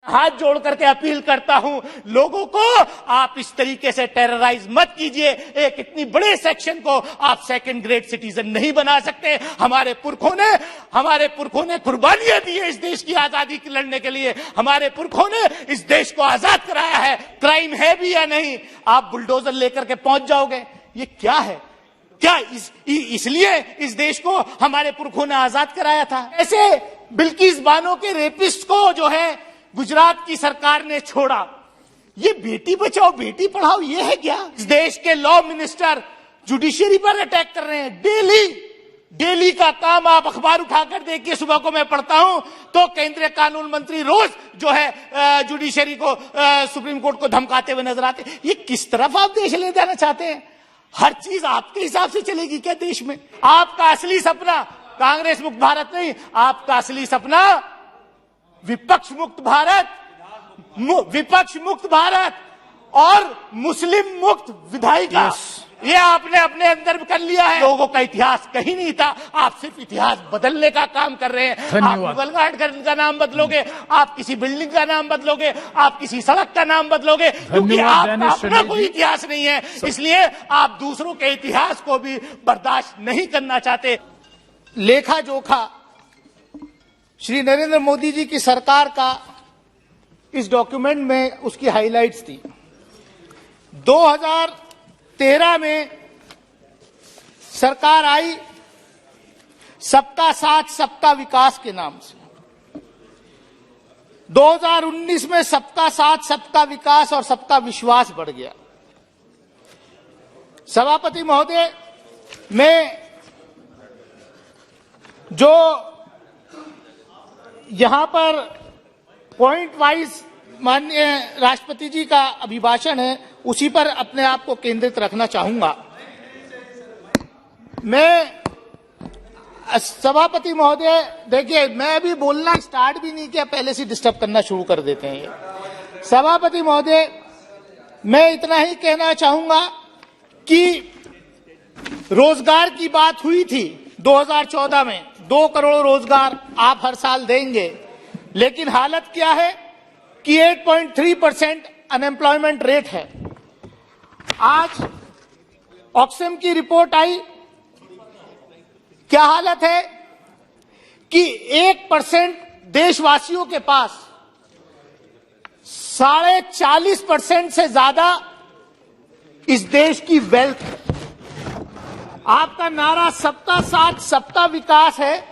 हाथ जोड़ करके अपील करता हूं लोगों को, आप इस तरीके से टेरराइज मत कीजिए। एक इतनी बड़े सेक्शन को आप सेकंड ग्रेड सिटीजन नहीं बना सकते। हमारे पुरखों ने कुर्बानियां दी है इस देश की आजादी की लड़ने के लिए। हमारे पुरखों ने इस देश को आजाद कराया है। क्राइम है भी या नहीं, आप बुलडोजर लेकर के पहुंच जाओगे। ये क्या है? क्या इसलिए इस देश को हमारे पुरखों ने आजाद कराया था? ऐसे बिल्किस बानो के रेपिस्ट को जो है गुजरात की सरकार ने छोड़ा। ये बेटी बचाओ बेटी पढ़ाओ ये है क्या? इस देश के लॉ मिनिस्टर जुडिशरी पर अटैक कर रहे हैं। डेली का काम आप अखबार उठाकर देखिए। सुबह को मैं पढ़ता हूं तो केंद्रीय कानून मंत्री रोज जो है जुडिशरी को, सुप्रीम कोर्ट को धमकाते हुए नजर आते। ये किस तरफ आप देश ले जाना चाहते हैं? हर चीज आपके हिसाब से चलेगी क्या देश में? आपका असली सपना कांग्रेस मुक्त भारत नहीं, आपका असली सपना विपक्ष मुक्त भारत और मुस्लिम मुक्त विधायिका। ये आपने अपने अंदर कर लिया है। लोगों का इतिहास कहीं नहीं था, आप सिर्फ इतिहास बदलने का काम कर रहे हैं। आप मुगल गार्ड का नाम बदलोगे, आप किसी बिल्डिंग का नाम बदलोगे, आप किसी सड़क का नाम बदलोगे, क्योंकि आपका अपना कोई इतिहास नहीं है। इसलिए आप दूसरों के इतिहास को भी बर्दाश्त नहीं करना चाहते। लेखा जोखा श्री नरेंद्र मोदी जी की सरकार का इस डॉक्यूमेंट में उसकी हाइलाइट्स थी। 2013 में सरकार आई सबका साथ सबका विकास के नाम से। 2019 में सबका साथ सबका विकास और सबका विश्वास बढ़ गया। सभापति महोदय, मैं जो यहां पर पॉइंट वाइज माननीय राष्ट्रपति जी का अभिभाषण है उसी पर अपने आप को केंद्रित रखना चाहूंगा। मैं सभापति महोदय, देखिए मैं अभी बोलना स्टार्ट भी नहीं किया, पहले से डिस्टर्ब करना शुरू कर देते हैं ये। सभापति महोदय, मैं इतना ही कहना चाहूंगा कि रोजगार की बात हुई थी 2014 में, 2 करोड़ रोजगार आप हर साल देंगे, लेकिन हालत क्या है कि 8.3% अनएम्प्लॉयमेंट रेट है। आज ऑक्सफैम की रिपोर्ट आई, क्या हालत है कि 1% देशवासियों के पास 40.5% से ज्यादा इस देश की वेल्थ है। आपका नारा सबका साथ सबका विकास है,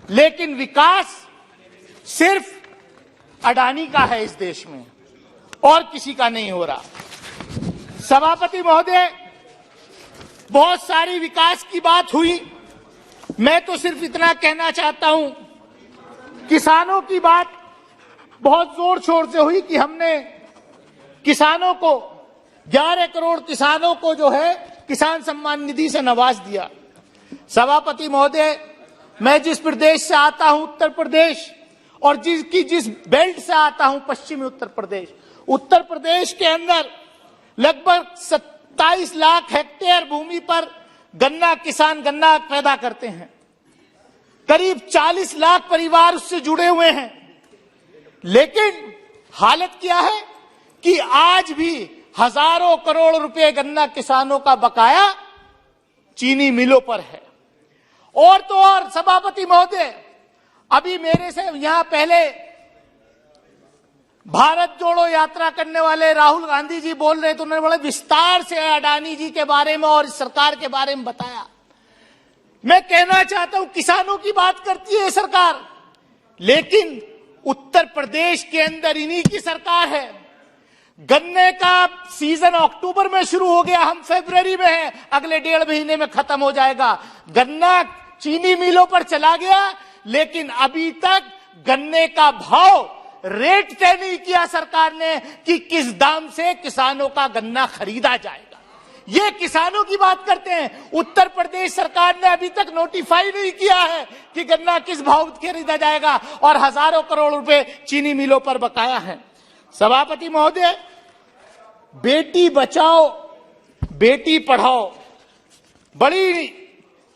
लेकिन विकास सिर्फ अडानी का है इस देश में और किसी का नहीं हो रहा। सभापति महोदय, बहुत सारी विकास की बात हुई, मैं तो सिर्फ इतना कहना चाहता हूं, किसानों की बात बहुत जोर शोर से हुई कि हमने किसानों को 11 करोड़ किसानों को जो है किसान सम्मान निधि से नवाज दिया। सभापति महोदय, मैं जिस प्रदेश से आता हूं उत्तर प्रदेश, और जिस बेल्ट से आता हूं पश्चिमी उत्तर प्रदेश के अंदर लगभग 27 लाख हेक्टेयर भूमि पर किसान गन्ना पैदा करते हैं। करीब 40 लाख परिवार उससे जुड़े हुए हैं, लेकिन हालत क्या है कि आज भी हजारों करोड़ रुपए गन्ना किसानों का बकाया चीनी मिलों पर है। और तो और सभापति महोदय, अभी मेरे से यहां पहले भारत जोड़ो यात्रा करने वाले राहुल गांधी जी बोल रहे थे, उन्होंने बड़े विस्तार से अडानी जी के बारे में और सरकार के बारे में बताया। मैं कहना चाहता हूं, किसानों की बात करती है सरकार, लेकिन उत्तर प्रदेश के अंदर इन्हीं की सरकार है। गन्ने का सीजन अक्टूबर में शुरू हो गया, हम फरवरी में हैं, अगले 1.5 महीने में खत्म हो जाएगा। गन्ना चीनी मिलों पर चला गया, लेकिन अभी तक गन्ने का भाव रेट तय नहीं किया सरकार ने कि किस दाम से किसानों का गन्ना खरीदा जाएगा। ये किसानों की बात करते हैं। उत्तर प्रदेश सरकार ने अभी तक नोटिफाई नहीं किया है कि गन्ना किस भाव खरीदा जाएगा, और हजारों करोड़ रुपए चीनी मिलों पर बकाया है। सभापति महोदय, बेटी बचाओ बेटी पढ़ाओ बड़ी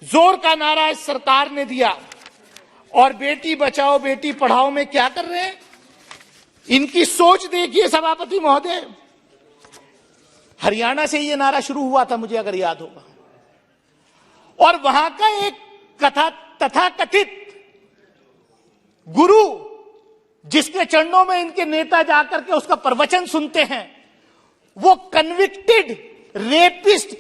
जोर का नारा इस सरकार ने दिया, और बेटी बचाओ बेटी पढ़ाओ में क्या कर रहे हैं? इनकी सोच देखिए सभापति महोदय। हरियाणा से ये नारा शुरू हुआ था, मुझे अगर याद होगा, और वहां का एक तथाकथित गुरु जिसके चरणों में इनके नेता जाकर के उसका प्रवचन सुनते हैं, वो कन्विक्टेड रेपिस्ट,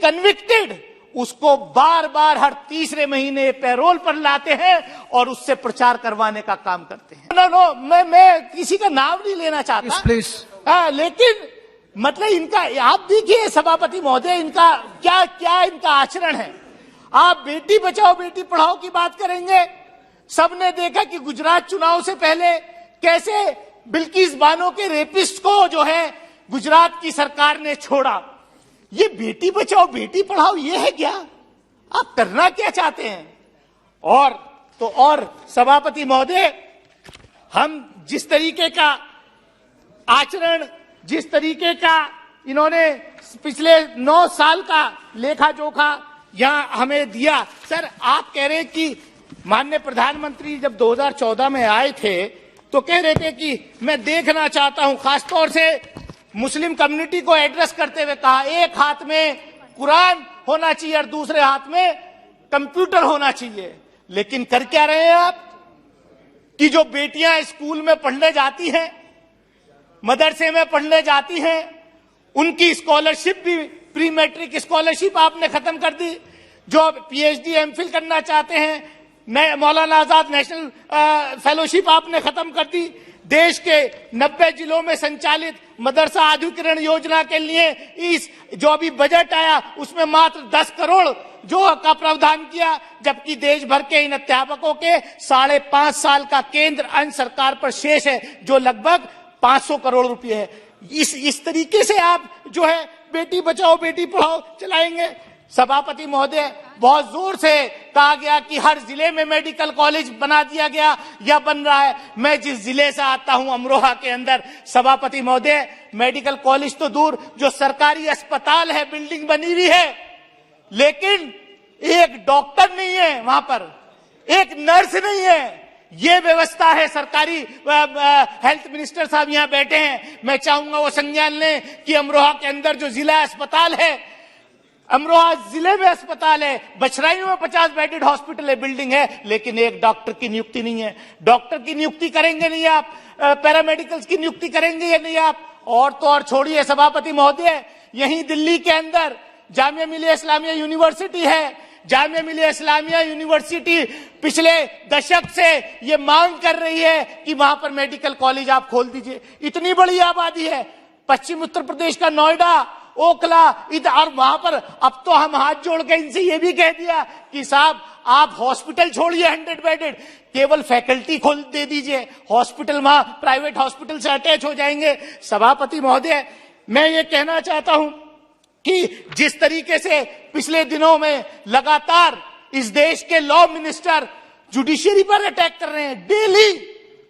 उसको बार बार हर तीसरे महीने पैरोल पर लाते हैं और उससे प्रचार करवाने का काम करते हैं। नो, मैं किसी का नाम नहीं लेना चाहता प्लीज। लेकिन मतलब इनका आप देखिए सभापति महोदय, इनका क्या क्या इनका आचरण है। आप बेटी बचाओ बेटी पढ़ाओ की बात करेंगे। सबने देखा कि गुजरात चुनाव से पहले कैसे बिल्किस बानो के रेपिस्ट को जो है गुजरात की सरकार ने छोड़ा। ये बेटी बचाओ बेटी पढ़ाओ ये है क्या? आप करना क्या चाहते हैं? और सभापति महोदय, हम जिस तरीके का आचरण, जिस तरीके का इन्होंने पिछले 9 साल का लेखा जोखा यहां हमें दिया। सर, आप कह रहे हैं कि माननीय प्रधानमंत्री जब 2014 में आए थे तो कह रहे थे कि मैं देखना चाहता हूं, खासतौर से मुस्लिम कम्युनिटी को एड्रेस करते हुए कहा, एक हाथ में कुरान होना चाहिए और दूसरे हाथ में कंप्यूटर होना चाहिए। लेकिन कर क्या रहे हैं आप कि जो बेटियां स्कूल में पढ़ने जाती हैं, मदरसे में पढ़ने जाती हैं, उनकी स्कॉलरशिप भी, प्री मैट्रिक स्कॉलरशिप आपने खत्म कर दी। जो पीएचडी एमफिल करना चाहते हैं, मौलाना आजाद नेशनल फेलोशिप आपने खत्म कर दी। देश के 90 जिलों में संचालित मदरसा आधुनिकीकरण योजना के लिए इस जो अभी बजट आया उसमें मात्र 10 करोड़ जो का प्रावधान किया, जबकि देश भर के इन अध्यापकों के 5.5 साल का केंद्र अंश सरकार पर शेष है जो लगभग 500 करोड़ रुपए है। इस तरीके से आप जो है बेटी बचाओ बेटी पढ़ाओ चलाएंगे। सभापति महोदय, बहुत जोर से कहा गया कि हर जिले में मेडिकल कॉलेज बना दिया गया या बन रहा है। मैं जिस जिले से आता हूं अमरोहा के अंदर, सभापति महोदय, मेडिकल कॉलेज तो दूर, जो सरकारी अस्पताल है बिल्डिंग बनी हुई है, लेकिन एक डॉक्टर नहीं है वहां पर, एक नर्स नहीं है। ये व्यवस्था है सरकारी। हेल्थ मिनिस्टर साहब यहां बैठे हैं, मैं चाहूंगा वो संज्ञान लें कि अमरोहा के अंदर जो जिला अस्पताल है, अमरोहा जिले में अस्पताल है, बछराइयों में 50 बेडेड हॉस्पिटल है, बिल्डिंग है, लेकिन एक डॉक्टर की नियुक्ति नहीं है। डॉक्टर की नियुक्ति करेंगे नहीं आप, पैरामेडिकल्स की नियुक्ति करेंगे या नहीं आप? और तो और छोड़िए सभापति महोदय, यहीं दिल्ली के अंदर जामिया मिलिया इस्लामिया यूनिवर्सिटी है। जामिया मिलिया इस्लामिया यूनिवर्सिटी पिछले दशक से ये मांग कर रही है कि वहां पर मेडिकल कॉलेज आप खोल दीजिए। इतनी बड़ी आबादी है, पश्चिम उत्तर प्रदेश का नोएडा, ओखला, इधर, और वहां पर अब तो हम हाथ जोड़ के इनसे ये भी कह दिया कि साहब आप हॉस्पिटल छोड़िए 100 बेडेड, केवल फैकल्टी खोल दे दीजिए, हॉस्पिटल वहां प्राइवेट हॉस्पिटल से अटैच हो जाएंगे। सभापति महोदय, मैं ये कहना चाहता हूं कि जिस तरीके से पिछले दिनों में लगातार इस देश के लॉ मिनिस्टर जुडिशियरी पर अटैक कर रहे हैं,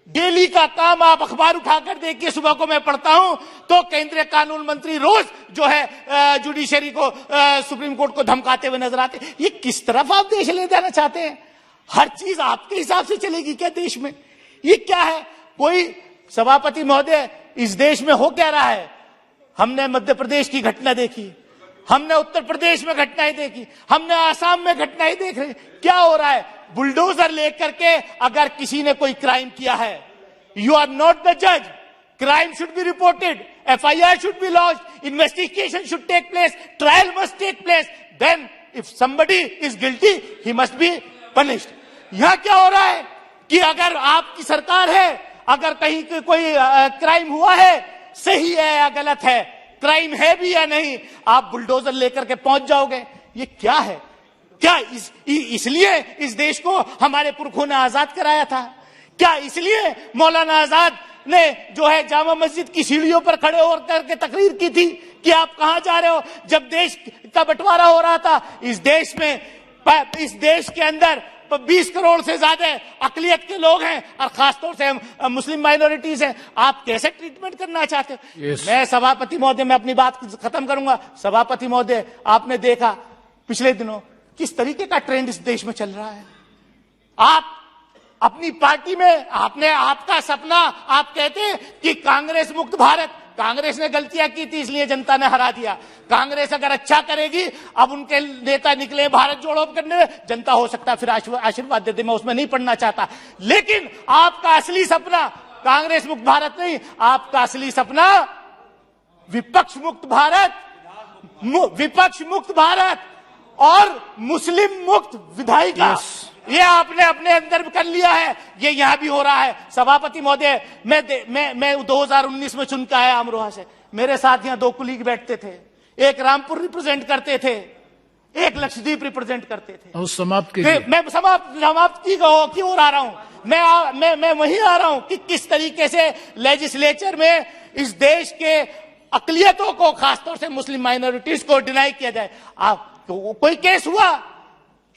डेली का काम आप अखबार उठाकर देखिए, सुबह को मैं पढ़ता हूं तो केंद्रीय कानून मंत्री रोज जो है जुडिशरी को, सुप्रीम कोर्ट को धमकाते हुए नजर आते। ये किस तरफ आप देश ले जाना चाहते हैं? हर चीज आपके हिसाब से चलेगी क्या देश में? ये क्या है? कोई सभापति महोदय, इस देश में हो क्या रहा है? हमने मध्य प्रदेश की घटना देखी, हमने उत्तर प्रदेश में घटनाएं देखी, हमने आसाम में घटनाएं देख रहे। क्या हो रहा है? बुलडोजर लेकर के अगर किसी ने कोई क्राइम किया है, यू आर नॉट द जज, crime should be reported, FIR should be launched, investigation should take place, trial must take place, then if somebody is guilty he must be punished. यहां क्या हो रहा है कि अगर आपकी सरकार है, अगर कहीं कोई क्राइम हुआ है, सही है या गलत है, क्राइम है भी या नहीं, आप बुलडोजर लेकर के पहुंच जाओगे। ये क्या है? क्या इसलिए इस देश को हमारे पुरखों ने आजाद कराया था? क्या इसलिए मौलाना आजाद ने जो है जामा मस्जिद की सीढ़ियों पर खड़े होकर के तकरीर की थी कि आप कहां जा रहे हो? जब देश का बंटवारा हो रहा था, इस देश के अंदर 20 करोड़ से ज्यादा अकलियत के लोग हैं और खासतौर से मुस्लिम माइनॉरिटीज हैं, आप कैसे ट्रीटमेंट करना चाहते हो? yes. मैं सभापति महोदय, मैं अपनी बात खत्म करूंगा। सभापति महोदय, आपने देखा पिछले दिनों किस तरीके का ट्रेंड इस देश में चल रहा है। आप अपनी पार्टी में आपने, आपका सपना, आप कहते हैं कि कांग्रेस मुक्त भारत, कांग्रेस ने गलतियां की थी इसलिए जनता ने हरा दिया। कांग्रेस अगर अच्छा करेगी, अब उनके नेता निकले भारत जोड़ो करने में, जनता हो सकता है फिर आशीर्वाद दे दे, मैं उसमें नहीं पढ़ना चाहता। लेकिन आपका असली सपना कांग्रेस मुक्त भारत नहीं, आपका असली सपना विपक्ष मुक्त भारत, विपक्ष मुक्त भारत और मुस्लिम मुक्त विधायिका, ये आपने अपने अंदर कर लिया है। ये यहां भी हो रहा है। सभापति महोदय, मैं 2019 में चुन के आया अमरोहा से, मेरे साथ यहां 2 कुलीग बैठते थे, एक रामपुर रिप्रेजेंट करते थे, एक लक्षद्वीप रिप्रेजेंट करते थे। और समाप्त मैं समाप्ति की ओर आ रहा हूं। मैं वहीं आ रहा हूं कि किस तरीके से लेजिस्लेचर में इस देश के अकलियतों को, खासतौर से मुस्लिम माइनॉरिटीज को डिनाई किया जाए। तो कोई केस हुआ,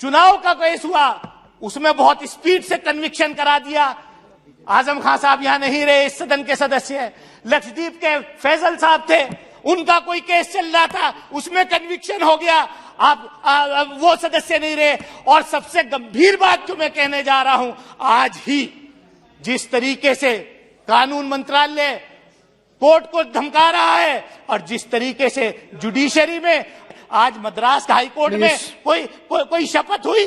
चुनाव का केस हुआ, उसमें बहुत स्पीड से कन्विक्शन करा दिया। आजम खान साहब यहां नहीं रहे, इस सदन के सदस्य हैं। लक्षद्वीप के फैजल साहब थे, उनका कोई केस चल रहा था, उसमें कन्विक्शन हो गया, आप वो सदस्य नहीं रहे। और सबसे गंभीर बात जो मैं कहने जा रहा हूं, आज ही जिस तरीके से कानून मंत्रालय कोर्ट को धमका रहा है और जिस तरीके से जुडिशरी में आज मद्रास हाई कोर्ट में कोई शपथ हुई,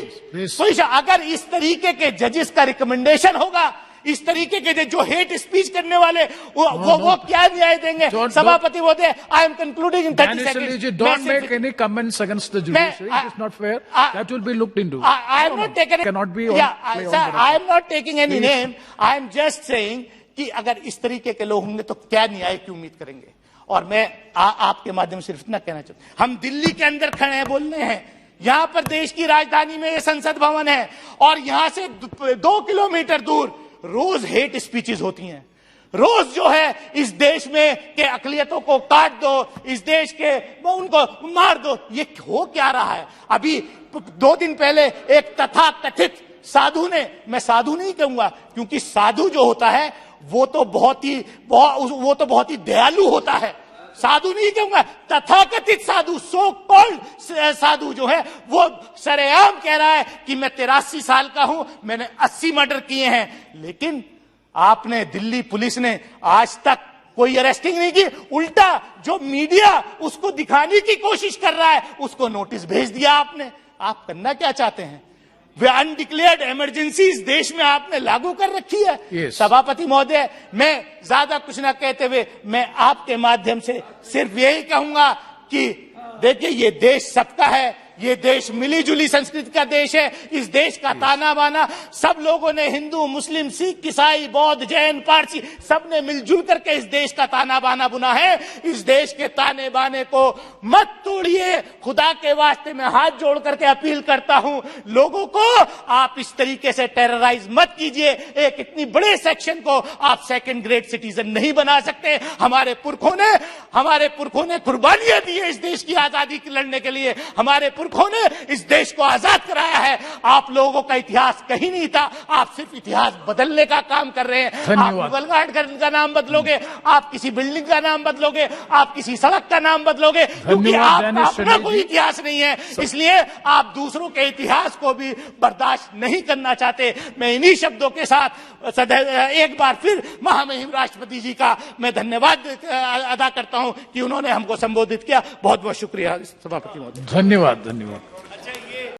अगर इस तरीके के जजेस का रिकमेंडेशन होगा, इस तरीके के जो हेट स्पीच करने वाले वो क्या न्याय देंगे? सभापति महोदय, I am concluding in 30 seconds. Don't make any comments against the judiciary. It is not fair. That will be looked into. I am not taking. Cannot be. Sir, I am not taking any name. I am just saying कि अगर इस तरीके के लोग होंगे तो क्या न्याय की उम्मीद करेंगे? और मैं आपके माध्यम से सिर्फ इतना कहना चाहता हूं, हम दिल्ली के अंदर खड़े हैं, बोलने हैं, यहां पर देश की राजधानी में ये संसद भवन है और यहां से 2 किलोमीटर दूर रोज हेट स्पीचेस होती हैं। रोज जो है इस देश में के अकलियतों को काट दो, इस देश के उनको मार दो, ये हो क्या रहा है? अभी 2 दिन पहले एक तथाकथित साधु ने, मैं साधु नहीं कहूंगा क्योंकि साधु जो होता है वो तो बहुत ही दयालु होता है, साधु नहीं कहूंगा, तथाकथित साधु, सो कॉल्ड साधु जो है वो सरेआम कह रहा है कि मैं 83 साल का हूं, मैंने 80 मर्डर किए हैं। लेकिन आपने, दिल्ली पुलिस ने आज तक कोई अरेस्टिंग नहीं की, उल्टा जो मीडिया उसको दिखाने की कोशिश कर रहा है उसको नोटिस भेज दिया आपने। आप करना क्या चाहते हैं? वे अनडिक्लेयर्ड इमरजेंसी इस देश में आपने लागू कर रखी है। yes. सभापति महोदय, मैं ज्यादा कुछ ना कहते हुए मैं आपके माध्यम से सिर्फ यही कहूंगा कि देखिए, ये देश सबका है, ये देश मिली जुली संस्कृति का देश है। इस देश का ताना बाना सब लोगों ने, हिंदू, मुस्लिम, सिख, ईसाई, बौद्ध, जैन, पारसी, सब ने मिलजुल करके इस देश का ताना बाना बुना है। इस देश के ताने बाने को मत तोड़िए, खुदा के वास्ते मैं हाथ जोड़ करके अपील करता हूं लोगों को, आप इस तरीके से टेरराइज मत कीजिए। एक इतनी बड़े सेक्शन को आप 2nd ग्रेड सिटीजन नहीं बना सकते। हमारे पुरखों ने कुर्बानियां दी है इस देश की आजादी की लड़ने के लिए, हमारे पुरखों ने इस देश को आजाद कराया है। आप लोगों का इतिहास कहीं नहीं था, आप सिर्फ इतिहास बदलने का काम कर रहे हैं। आप मुगल गार्ड का नाम बदलोगे, आप किसी बिल्डिंग का नाम बदलोगे, आप किसी सड़क का नाम बदलोगे, क्योंकि आपका अपना कोई इतिहास नहीं है, इसलिए आप दूसरों के इतिहास को भी बर्दाश्त नहीं करना चाहते। मैं इन्हीं शब्दों के साथ एक बार फिर महामहिम राष्ट्रपति जी का मैं धन्यवाद अदा करता हूं कि उन्होंने हमको संबोधित किया। बहुत बहुत शुक्रिया सभापति महोदय। धन्यवाद।